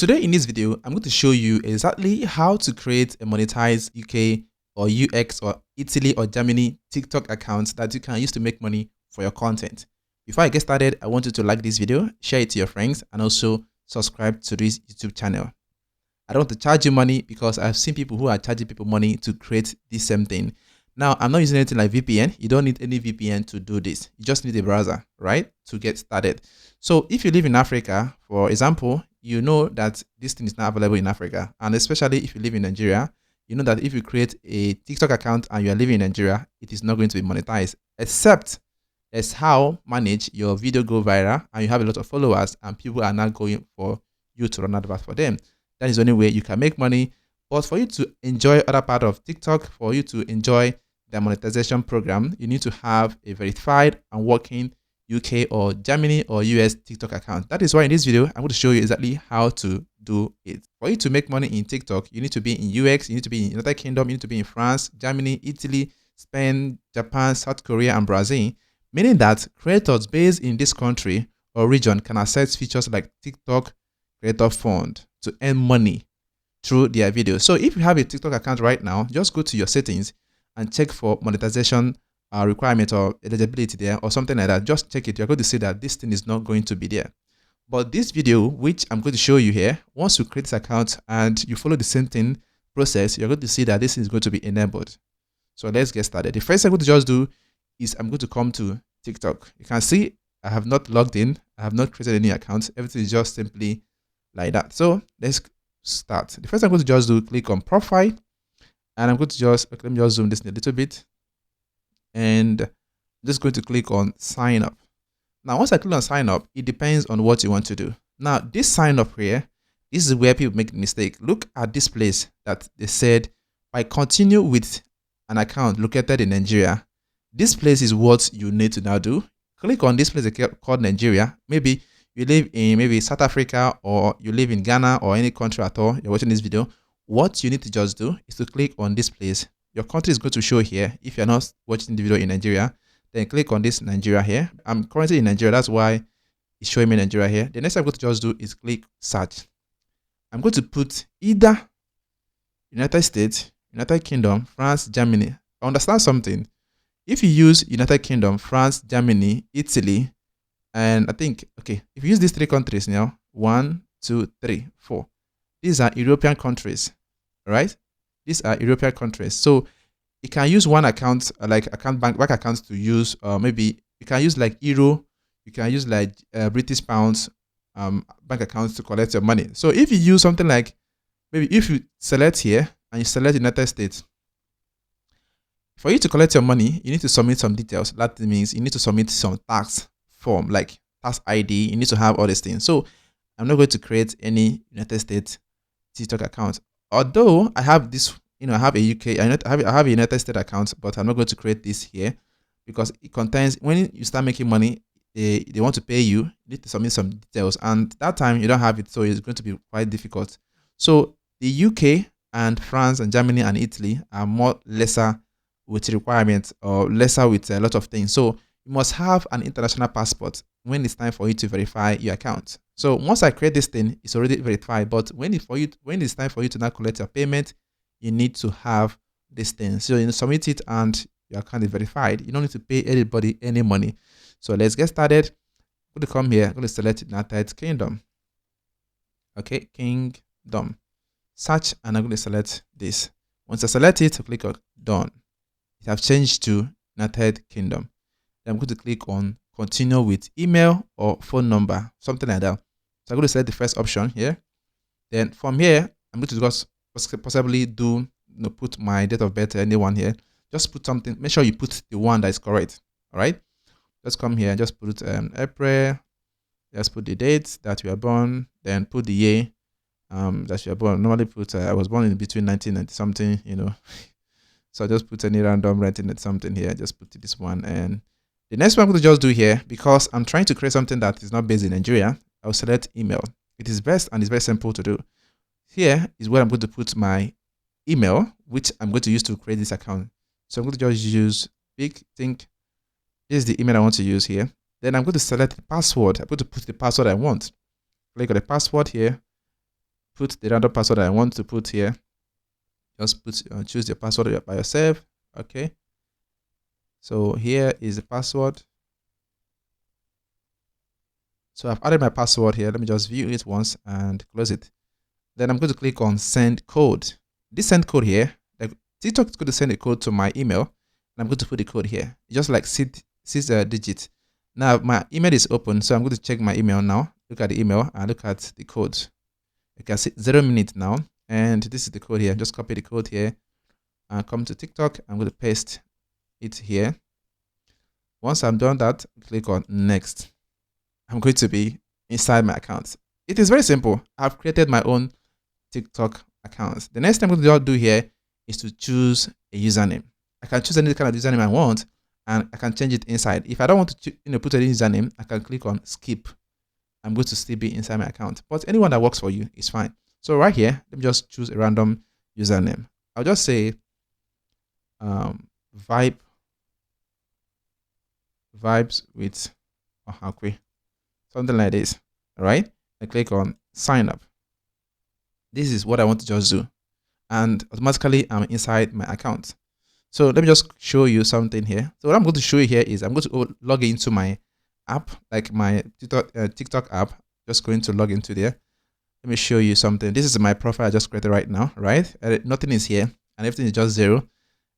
Today in this video, I'm going to show you exactly how to create a monetized UK or UX or Italy or Germany TikTok account that you can use to make money for your content. Before I get started, I want you to like this video, share it to your friends, and also subscribe to this YouTube channel. I don't want to charge you money because I've seen people who are charging people money to create this same thing. Now, I'm not using anything like VPN. You don't need any VPN to do this. You just need a browser, right, to get started. So if you live in Africa, for example, you know that this thing is not available in Africa. And especially if you live in Nigeria, you know that if you create a TikTok account and you are living in Nigeria, it is not going to be monetized, except as how manage your video go viral and you have a lot of followers and people are not going for you to run adverts for them. That is the only way you can make money. But for you to enjoy other part of TikTok, for you to enjoy the monetization program, you need to have a verified and working UK or Germany or US TikTok account. That is why in this video, I'm going to show you exactly how to do it. For you to make money in TikTok, you need to be in UX, you need to be in United Kingdom, you need to be in France, Germany, Italy, Spain, Japan, South Korea, and Brazil, meaning that creators based in this country or region can access features like TikTok Creator Fund to earn money through their videos. So if you have a TikTok account right now, just go to your settings and check for monetization requirement or eligibility there or something like that. Just check it. You're going to see that this thing is not going to be there. But this video, which I'm going to show you here, once you create this account and you follow the same thing process, you're going to see that this is going to be enabled. So let's get started. The first thing I'm going to just do is I'm going to come to TikTok. You can see I have not logged in. I have not created any account. Everything is just simply like that. So let's start. The first thing I'm going to just do, click on profile, and I'm going to just, let me just zoom this in a little bit, and I'm just going to click on sign up. Now, once I click on sign up, it depends on what you want to do. Now, this sign up here, this is where people make the mistake. Look at this place that they said, by continue with an account located in Nigeria. This place is what you need to now do. Click on this place called Nigeria. Maybe you live in maybe South Africa or you live in Ghana or any country at all. You're watching this video. What you need to just do is to click on this place. Your country is going to show here. If you're not watching the video in Nigeria, then click on this Nigeria here. I'm currently in Nigeria. That's why it's showing me Nigeria here. The next thing I'm going to just do is click search. I'm going to put either United States, United Kingdom, France, Germany. Understand something. If you use United Kingdom, France, Germany, Italy, and I think, okay, if you use these three countries now, 1, 2, 3, 4. These are European countries, right? These are European countries. So you can use one account, like bank accounts to use, maybe you can use like Euro, you can use like British pounds, bank accounts to collect your money. So if you use something like, maybe if you select here and you select United States, for you to collect your money, you need to submit some details. That means you need to submit some tax form, like tax ID. You need to have all these things. So I'm not going to create any United States TikTok account. Although I have this, I have a UK, I have a United States account, but I'm not going to create this here because it contains, when you start making money, they want to pay you, you need to submit some details. And that time you don't have it, so it's going to be quite difficult. So the UK and France and Germany and Italy are more lesser with requirements or lesser with a lot of things. So you must have an international passport when it's time for you to verify your account. So once I create this thing, it's already verified. But when it's time for you to now collect your payment, you need to have this thing. So you submit it and your account is verified. You don't need to pay anybody any money. So let's get started. I'm going to come here. I'm going to select United Kingdom. Okay, Kingdom. Search, and I'm going to select this. Once I select it, I click on done. It has changed to United Kingdom. Then I'm going to click on continue with email or phone number, something like that. So I'm going to select the first option here. Then from here, I'm going to just possibly do, put my date of birth, anyone here. Just put something, make sure you put the one that is correct. All right. Let's come here, just put April. Just put the date that you are born, then put the year that you are born. Normally put, I was born in between 1990 something, So just put any random 1990 something here. Just put this one. And the next one I'm going to just do here, because I'm trying to create something that is not based in Nigeria, I'll select email. It is best and it's very simple to do. Here is where I'm going to put my email, which I'm going to use to create this account. So I'm going to just use think this is the email I want to use here. Then I'm going to select the password. I'm going to put the password I want. Click on the password here. put the random password I want to put here. Just choose your password by yourself. Okay. So here is the password. So I've added my password here. Let me just view it once and close it. Then I'm going to click on send code. This send code here, like TikTok is going to send a code to my email, and I'm going to put the code here. Just like six digits. Now my email is open, so I'm going to check my email now. Look at the email and look at the code. You can see 0 minutes now, and this is the code here. Just copy the code here and come to TikTok. I'm going to paste it here. Once I'm done that, click on next. I'm going to be inside my account. It is very simple. I've created my own TikTok account. The next thing I'm going to do here is to choose a username. I can choose any kind of username I want, and I can change it inside. If I don't want to put any username, I can click on skip. I'm going to still be inside my account, but anyone that works for you is fine. So right here, let me just choose a random username. I'll just say vibes with Ohakwe, something like this. All right, I click on sign up. This is what I want to just do, and automatically I'm inside my account. So let me just show you something here. So what I'm going to show you here is I'm going to log into my app, like my TikTok app. Just going to log into there. Let me show you something. This is my profile I just created right now, right? Nothing is here and everything is just 0.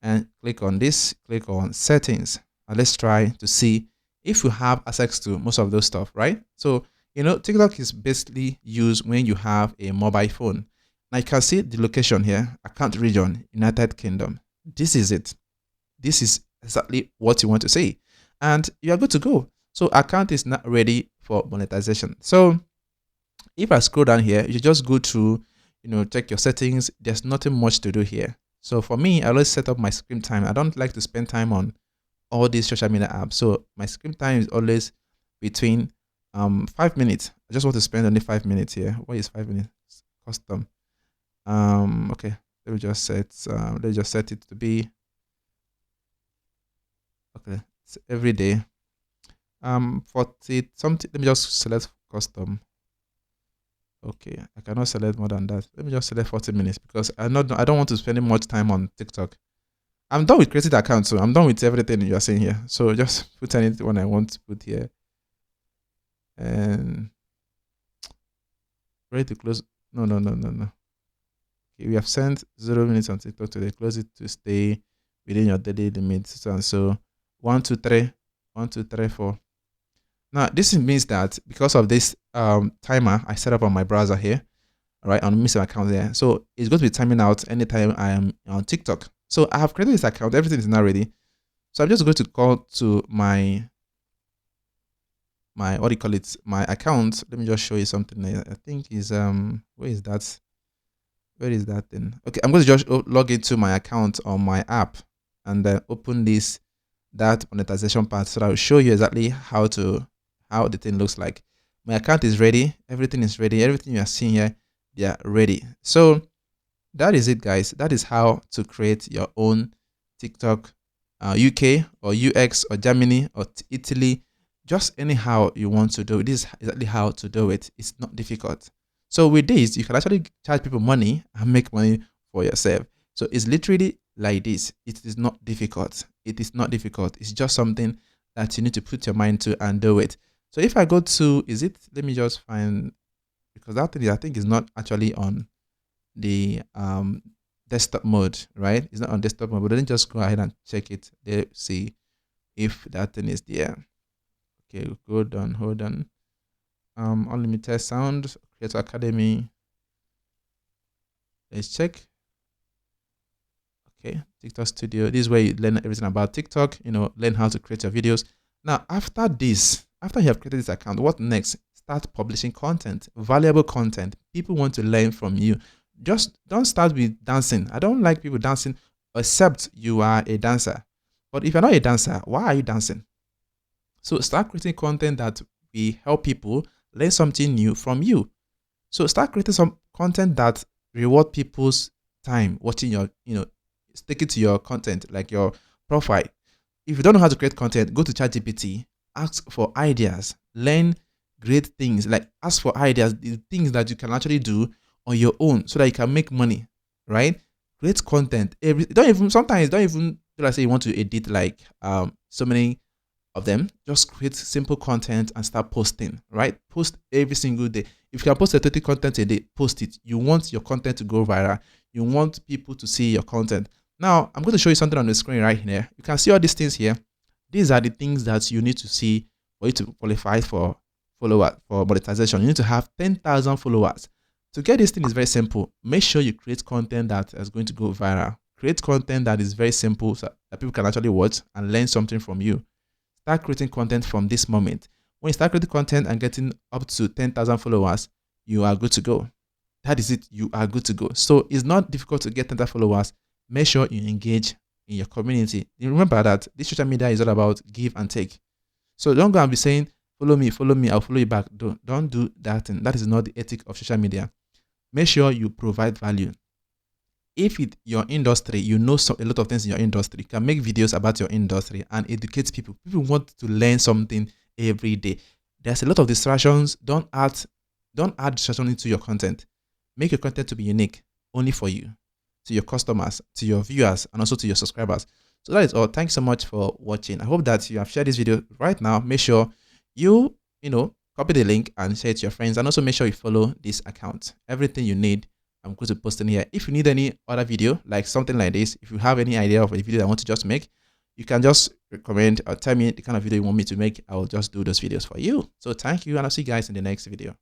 And click on this, click on settings, and let's try to see if you have access to most of those stuff, right? So TikTok is basically used when you have a mobile phone. Now you can see the location here, account region, United Kingdom. This is it. This is exactly what you want to see, and you are good to go. So account is not ready for monetization. So if I scroll down here, you just go through, check your settings. There's nothing much to do here. So for me, I always set up my screen time. I don't like to spend time on all these social media apps. So my screen time is always between 5 minutes. I just want to spend only 5 minutes here. What is 5 minutes? Custom. Okay. Let me just set it to be okay. It's every day. 40 something. Let me just select custom. Okay, I cannot select more than that. Let me just select 40 minutes because I don't want to spend much time on TikTok. I'm done with creating the account, so I'm done with everything you are saying here. So just put anyone I want to put here. And ready to close. No. Okay, we have sent 0 minutes on TikTok today. Close it to stay within your daily limits. So 1, 2, 3, 1, 2, 3, 4. Now this means that because of this timer I set up on my browser here, right, on my account there, so it's going to be timing out anytime I am on TikTok. So I have created this account. Everything is now ready. So I'm just going to call to my what do you call it? My account. Let me just show you something. I think is where is that? Where is that thing? Okay, I'm going to just log into my account on my app and then open that monetization part. So I will show you exactly how the thing looks like. My account is ready. Everything is ready. Everything you are seeing here, they are ready. So that is it, guys. That is how to create your own TikTok, UK or UX or Germany or Italy. Just anyhow you want to do it. This is exactly how to do it. It's not difficult. So with this, you can actually charge people money and make money for yourself. So it's literally like this. It is not difficult. It is not difficult. It's just something that you need to put your mind to and do it. So if I go to, let me just find, because that thing I think is not actually on the desktop mode, right? It's not on desktop mode, but then just go ahead and check it there, see if that thing is there. Okay, hold on. Unlimited sound, Creator Academy. Let's check. Okay, TikTok Studio. This is where you learn everything about TikTok, learn how to create your videos. Now, after you have created this account, what next? Start publishing content, valuable content. People want to learn from you. Just don't start with dancing. I don't like people dancing except you are a dancer. But if you're not a dancer, why are you dancing? So start creating content that will help people learn something new from you. So start creating some content that reward people's time watching your, stick it to your content, like your profile. If you don't know how to create content, go to ChatGPT, ask for ideas, learn great things, like ask for ideas, the things that you can actually do on your own so that you can make money, right? Create content. Don't even sometimes don't even let's say you want to edit like so many of them. Just create simple content and start posting, right? Post every single day. If you can post a 30 content a day, post it. You want your content to go viral. You want people to see your content. Now, I'm going to show you something on the screen right here. You can see all these things here. These are the things that you need to see for you to qualify for monetization. You need to have 10,000 followers. To get this thing is very simple. Make sure you create content that is going to go viral. Create content that is very simple so that people can actually watch and learn something from you. Start creating content from this moment. When you start creating content and getting up to 10,000 followers, you are good to go. That is it. You are good to go. So it's not difficult to get 10,000 followers. Make sure you engage in your community. You remember that this social media is all about give and take. So don't go and be saying, follow me, I'll follow you back. Don't do that. And that is not the ethic of social media. Make sure you provide value. If your industry, you know a lot of things in your industry, you can make videos about your industry and educate people. People want to learn something every day. There's a lot of distractions. Don't add distraction into your content. Make your content to be unique, only for you, to your customers, to your viewers, and also to your subscribers. So that is all. Thanks so much for watching. I hope that you have shared this video right now. Make sure you copy the link and share it to your friends, and also make sure you follow this account. Everything you need, I'm going to post in here. If you need any other video like something like this, if you have any idea of a video I want to just make, you can just recommend or tell me the kind of video you want me to make. I will just do those videos for you. So thank you, and I'll see you guys in the next video.